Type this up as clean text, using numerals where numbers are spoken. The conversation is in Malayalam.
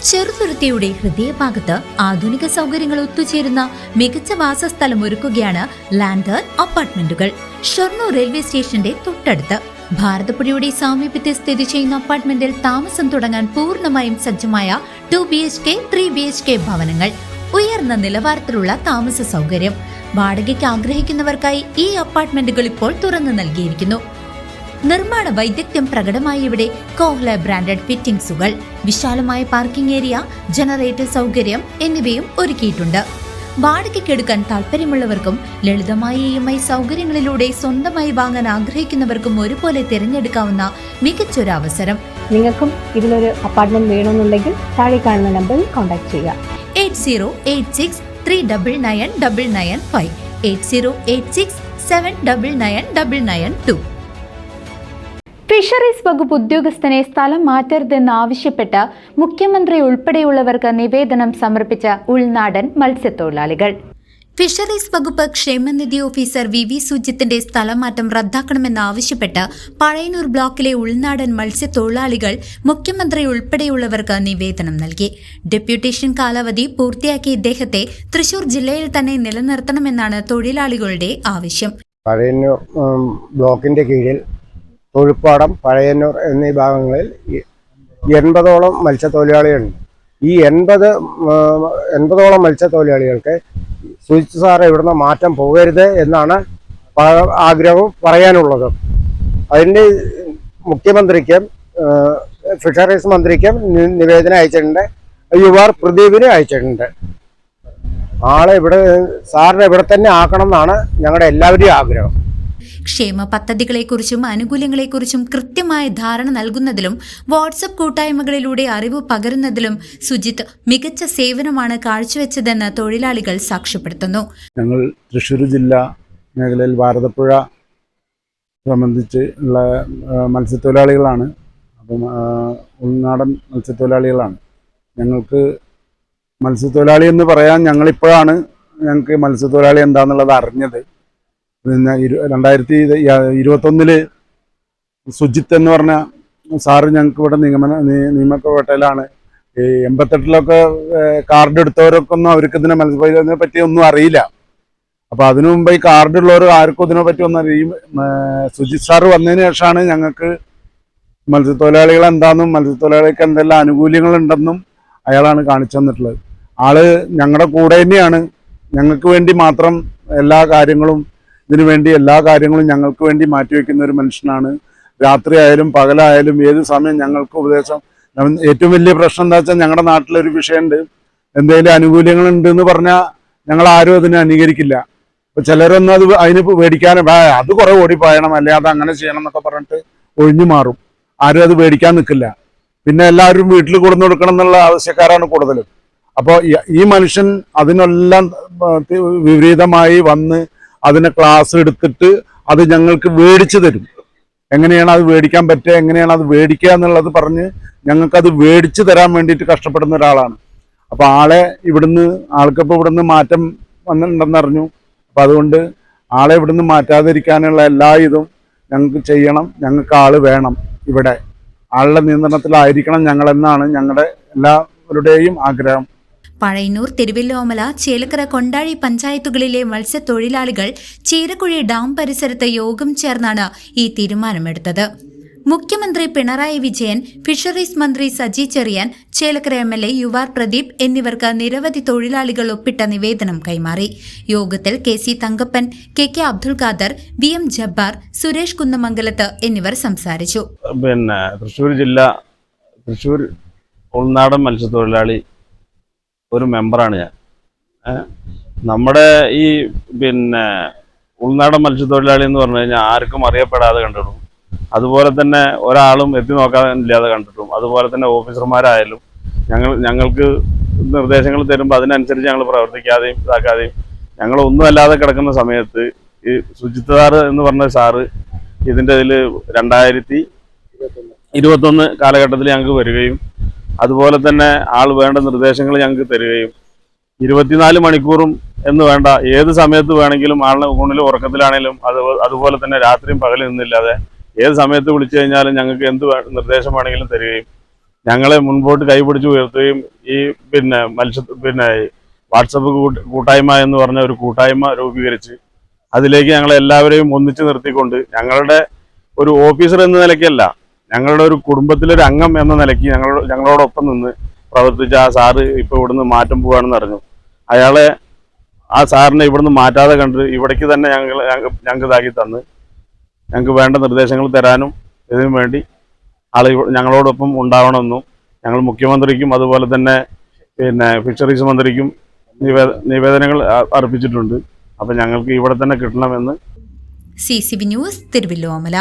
ചെറുതുരുത്തിയുടെ ഹൃദയഭാഗത്ത് ആധുനിക സൗകര്യങ്ങൾ ഒത്തുചേരുന്ന മികച്ച വാസസ്ഥലം ഒരുക്കുകയാണ് ലാൻഡേൺ അപ്പാർട്ട്മെന്റുകൾ. ഷൊർണൂർ റെയിൽവേ സ്റ്റേഷന്റെ തൊട്ടടുത്ത് ഭാരതപ്പുഴയുടെ സാമീപ്യത്തിൽ സ്ഥിതി ചെയ്യുന്ന അപ്പാർട്ട്മെന്റിൽ താമസം തുടങ്ങാൻ പൂർണ്ണമായും സജ്ജമായ 2 BHK 3 BHK ഭവനങ്ങൾ, ഉയർന്ന നിലവാരത്തിലുള്ള താമസ സൗകര്യം. വാടകയ്ക്ക് ആഗ്രഹിക്കുന്നവർക്കായി ഈ അപ്പാർട്ട്മെന്റുകൾ ഇപ്പോൾ തുറന്നു നൽകിയിരിക്കുന്നു. നിർമ്മാണ വൈദഗ്ധ്യം പ്രകടമായ ഇവിടെ കോഹ്ല ബ്രാൻഡഡ് ഫിറ്റിംഗ്സുകൾ, വിശാലമായ പാർക്കിംഗ് ഏരിയ, ജനറേറ്റർ സൗകര്യം എന്നിവയും ഒരുക്കിയിട്ടുണ്ട്. വാടകയ്ക്കെടുക്കാൻ താല്പര്യമുള്ളവർക്കും ലളിതമായ EMI സൗകര്യങ്ങളിലൂടെ സ്വന്തമായി വാങ്ങാൻ ആഗ്രഹിക്കുന്നവർക്കും ഒരുപോലെ തിരഞ്ഞെടുക്കാവുന്ന മികച്ചൊരു അവസരം. നിങ്ങൾക്കും ഇതിലൊരു അപ്പാർട്ട്മെന്റ് വേണമെന്നുണ്ടെങ്കിൽ താഴെ കാണുന്ന നമ്പറിൽ കോൺടാക്ട് ചെയ്യുക. 8086399995, 8086799992. ഫിഷറീസ് വകുപ്പ് ഉദ്യോഗസ്ഥനെ സ്ഥലം മാറ്റരുതെന്നാവശ്യപ്പെട്ട് മുഖ്യമന്ത്രി ഉൾപ്പെടെയുള്ളവർക്ക് നിവേദനം സമർപ്പിച്ച ഉൾനാടൻ മത്സ്യത്തൊഴിലാളികൾ. ഫിഷറീസ് വകുപ്പ് ക്ഷേമനിധി ഓഫീസർ VV സുജിത്തിന്റെ സ്ഥലമാറ്റം റദ്ദാക്കണമെന്നാവശ്യപ്പെട്ട് പഴയന്നൂർ ബ്ലോക്കിലെ ഉൾനാടൻ മത്സ്യത്തൊഴിലാളികൾ മുഖ്യമന്ത്രി ഉൾപ്പെടെയുള്ളവർക്ക് നിവേദനം നൽകി. ഡെപ്യൂട്ടേഷൻ കാലാവധി പൂർത്തിയാക്കിയ ഇദ്ദേഹത്തെ തൃശൂർ ജില്ലയിൽ തന്നെ നിലനിർത്തണമെന്നാണ് തൊഴിലാളികളുടെ ആവശ്യം. പഴയന്നൂർ ബ്ലോക്കിന്റെ കീഴിൽ തൊഴിൽപ്പാടം, പഴയന്നൂർ എന്നീ ഭാഗങ്ങളിൽ 80ഓളം മത്സ്യത്തൊഴിലാളികളുണ്ട്. ഈ 80ഓളം മത്സ്യത്തൊഴിലാളികൾക്ക് സുജിത് സാറ് ഇവിടുന്ന് മാറ്റം പോകരുത് എന്നാണ് ആഗ്രഹവും പറയാനുള്ളത്. അതിൻ്റെ മുഖ്യമന്ത്രിക്കും ഫിഷറീസ് മന്ത്രിക്കും നിവേദനം അയച്ചിട്ടുണ്ട്, യുവാർ പ്രദീപിന് അയച്ചിട്ടുണ്ട്. സാറിനെ ഇവിടെ തന്നെ ആക്കണം എന്നാണ് ഞങ്ങളുടെ എല്ലാവരുടെയും ആഗ്രഹം. ക്ഷേമ പദ്ധതികളെക്കുറിച്ചും ആനുകൂല്യങ്ങളെക്കുറിച്ചും കൃത്യമായ ധാരണ നൽകുന്നതിലും വാട്സപ്പ് കൂട്ടായ്മകളിലൂടെ അറിവ് പകരുന്നതിലും സുജിത്ത് മികച്ച സേവനമാണ് കാഴ്ചവെച്ചതെന്ന് തൊഴിലാളികൾ സാക്ഷ്യപ്പെടുത്തുന്നു. ഞങ്ങൾ തൃശ്ശൂർ ജില്ലാ മേഖലയിൽ ഭാരതപ്പുഴ സംബന്ധിച്ച് ഉള്ള മത്സ്യത്തൊഴിലാളികളാണ്. അപ്പം ഉൾനാടൻ മത്സ്യത്തൊഴിലാളികളാണ്. ഞങ്ങൾക്ക് മത്സ്യത്തൊഴിലാളി എന്ന് പറയാൻ ഞങ്ങൾക്ക് മത്സ്യത്തൊഴിലാളി എന്താണെന്നുള്ളത് അറിഞ്ഞത്. പിന്നെ 2021 സുജിത്ത് എന്ന് പറഞ്ഞ സാറ് ഞങ്ങൾക്ക് ഇവിടെ നിയമക്കപ്പെട്ടയിലാണ്. 88 കാർഡ് എടുത്തവരൊക്കെ ഒന്നും അവർക്ക് ഇതിനെ പറ്റി ഒന്നും അറിയില്ല. അപ്പോൾ അതിനു മുമ്പ് ഈ കാർഡ് ഉള്ളവർ ആർക്കും ഇതിനെ പറ്റി ഒന്നും അറിയും. സുജിത് സാറ് വന്നതിന് ശേഷമാണ് ഞങ്ങൾക്ക് മത്സ്യത്തൊഴിലാളികൾ എന്താണെന്നും മത്സ്യത്തൊഴിലാളികൾക്ക് എന്തെല്ലാം ആനുകൂല്യങ്ങളുണ്ടെന്നും അയാളാണ് കാണിച്ചു തന്നിട്ടുള്ളത്. ആള് ഞങ്ങളുടെ കൂടെ തന്നെയാണ്. ഞങ്ങൾക്ക് വേണ്ടി മാത്രം എല്ലാ കാര്യങ്ങളും ഞങ്ങൾക്ക് വേണ്ടി മാറ്റിവെക്കുന്ന ഒരു മനുഷ്യനാണ്. രാത്രി ആയാലും പകലായാലും ഏത് സമയം ഞങ്ങൾക്ക് ഉപദേശം. ഏറ്റവും വലിയ പ്രശ്നം എന്താ വെച്ചാൽ ഞങ്ങളുടെ നാട്ടിലൊരു വിഷയമുണ്ട്, എന്തെങ്കിലും ആനുകൂല്യങ്ങളുണ്ട് എന്ന് പറഞ്ഞാൽ ഞങ്ങളാരും അതിനെ അംഗീകരിക്കില്ല. അപ്പോൾ ചിലരൊന്നും അതിന് മേടിക്കാനും അത് കുറേ ഓടിപ്പായണം, അല്ലെ അത് അങ്ങനെ ചെയ്യണം എന്നൊക്കെ പറഞ്ഞിട്ട് ഒഴിഞ്ഞു മാറും. ആരും അത് മേടിക്കാൻ നിൽക്കില്ല. പിന്നെ എല്ലാവരും വീട്ടിൽ കൊടുന്നു കൊടുക്കണം എന്നുള്ള ആവശ്യക്കാരാണ് കൂടുതലും. അപ്പോൾ ഈ മനുഷ്യൻ അതിനെല്ലാം വിപരീതമായി വന്ന് അതിനെ ക്ലാസ് എടുത്തിട്ട് അത് ഞങ്ങൾക്ക് മേടിച്ചു തരും. എങ്ങനെയാണ് അത് മേടിക്കാൻ പറ്റുക, എങ്ങനെയാണ് അത് മേടിക്കുക എന്നുള്ളത് പറഞ്ഞ് ഞങ്ങൾക്കത് മേടിച്ചു തരാൻ വേണ്ടിയിട്ട് കഷ്ടപ്പെടുന്ന ഒരാളാണ്. അപ്പോൾ ആൾക്കിപ്പോൾ ഇവിടുന്ന് മാറ്റം വന്നിട്ടുണ്ടെന്ന് അറിഞ്ഞു. അപ്പോൾ അതുകൊണ്ട് ആളെ ഇവിടുന്ന് മാറ്റാതിരിക്കാനുള്ള എല്ലാ ഇതും ഞങ്ങൾക്ക് ചെയ്യണം. ഞങ്ങൾക്ക് ആള് വേണം. ഇവിടെ ആളുടെ നിയന്ത്രണത്തിലായിരിക്കണം ഞങ്ങളെന്നാണ് ഞങ്ങളുടെ എല്ലാവരുടെയും ആഗ്രഹം. പഴയന്നൂർ, തിരുവല്ലോമല, ചേലക്കര, കൊണ്ടാഴി പഞ്ചായത്തുകളിലെ മത്സ്യത്തൊഴിലാളികൾ ചീരക്കുഴി ഡാം പരിസരത്ത് യോഗം ചേർന്നാണ് ഈ തീരുമാനമെടുത്തത്. മുഖ്യമന്ത്രി പിണറായി വിജയൻ, ഫിഷറീസ് മന്ത്രി സജി ചെറിയാൻ, ചേലക്കര MLA യുവാർ പ്രദീപ് എന്നിവർക്ക് നിരവധി തൊഴിലാളികൾ ഒപ്പിട്ട നിവേദനം കൈമാറി. യോഗത്തിൽ KC Thankappan, KK Abdul Khader, VM Jabbar, Suresh കുന്നമംഗലത്ത് എന്നിവർ സംസാരിച്ചു. തൃശ്ശൂർ ഉൾനാടൻ മത്സ്യത്തൊഴിലാളി ഒരു മെമ്പറാണ് ഞാൻ. നമ്മുടെ ഈ ഉൾനാടൻ മത്സ്യത്തൊഴിലാളി എന്ന് പറഞ്ഞു കഴിഞ്ഞാൽ ആർക്കും അറിയപ്പെടാതെ കണ്ടിട്ടും, അതുപോലെ തന്നെ ഒരാളും എത്തി നോക്കാനില്ലാതെ കണ്ടിട്ടും, അതുപോലെ തന്നെ ഓഫീസർമാരായാലും ഞങ്ങൾക്ക് നിർദ്ദേശങ്ങൾ തരുമ്പോൾ അതിനനുസരിച്ച് ഞങ്ങൾ പ്രവർത്തിക്കാതെയും ഇതാക്കാതെയും ഞങ്ങളൊന്നും അല്ലാതെ കിടക്കുന്ന സമയത്ത് ഈ സുജിത് സാറ് എന്ന് പറഞ്ഞ സാറ് ഇതിൻ്റെ ഇതിൽ 2021 കാലഘട്ടത്തിൽ ഞങ്ങൾക്ക് വരികയും അതുപോലെ തന്നെ ആൾ വേണ്ട നിർദ്ദേശങ്ങൾ ഞങ്ങൾക്ക് തരികയും 24 മണിക്കൂറും എന്ന് വേണ്ട ഏത് സമയത്ത് വേണമെങ്കിലും ആളിനെ ഊണിലും ഉറക്കത്തിലാണെങ്കിലും അതുപോലെ തന്നെ രാത്രിയും പകലും നിന്നില്ലാതെ ഏത് സമയത്ത് വിളിച്ചു കഴിഞ്ഞാലും ഞങ്ങൾക്ക് എന്ത് നിർദ്ദേശം വേണമെങ്കിലും തരികയും ഞങ്ങളെ മുൻപോട്ട് കൈപിടിച്ച് ഉയർത്തുകയും ഈ വാട്സപ്പ് കൂട്ടായ്മ എന്ന് പറഞ്ഞ ഒരു കൂട്ടായ്മ രൂപീകരിച്ച് അതിലേക്ക് ഞങ്ങളെ എല്ലാവരെയും ഒന്നിച്ചു നിർത്തിക്കൊണ്ട് ഞങ്ങളുടെ ഒരു ഓഫീസർ എന്ന നിലയ്ക്കല്ല, ഞങ്ങളുടെ ഒരു കുടുംബത്തിലൊരു അംഗം എന്ന നിലയ്ക്ക് ഞങ്ങളോടൊപ്പം നിന്ന് പ്രവർത്തിച്ച ആ സാറ് ഇപ്പോൾ ഇവിടുന്ന് മാറ്റം പോവുകയാണെന്ന് അറിഞ്ഞു. ആ സാറിനെ ഇവിടുന്ന് മാറ്റാതെ കണ്ട് ഇവിടേക്ക് തന്നെ ഞങ്ങൾക്ക് ഇതാക്കി തന്ന് ഞങ്ങൾക്ക് വേണ്ട നിർദ്ദേശങ്ങൾ തരാനും ഇതിനു വേണ്ടി ഞങ്ങളോടൊപ്പം ഉണ്ടാവണമെന്നും ഞങ്ങൾ മുഖ്യമന്ത്രിക്കും അതുപോലെ തന്നെ ഫിഷറീസ് മന്ത്രിക്കും നിവേദനങ്ങൾ അർപ്പിച്ചിട്ടുണ്ട്. അപ്പം ഞങ്ങൾക്ക് ഇവിടെ തന്നെ കിട്ടണമെന്ന്. CCV news, Thiruvilwamala.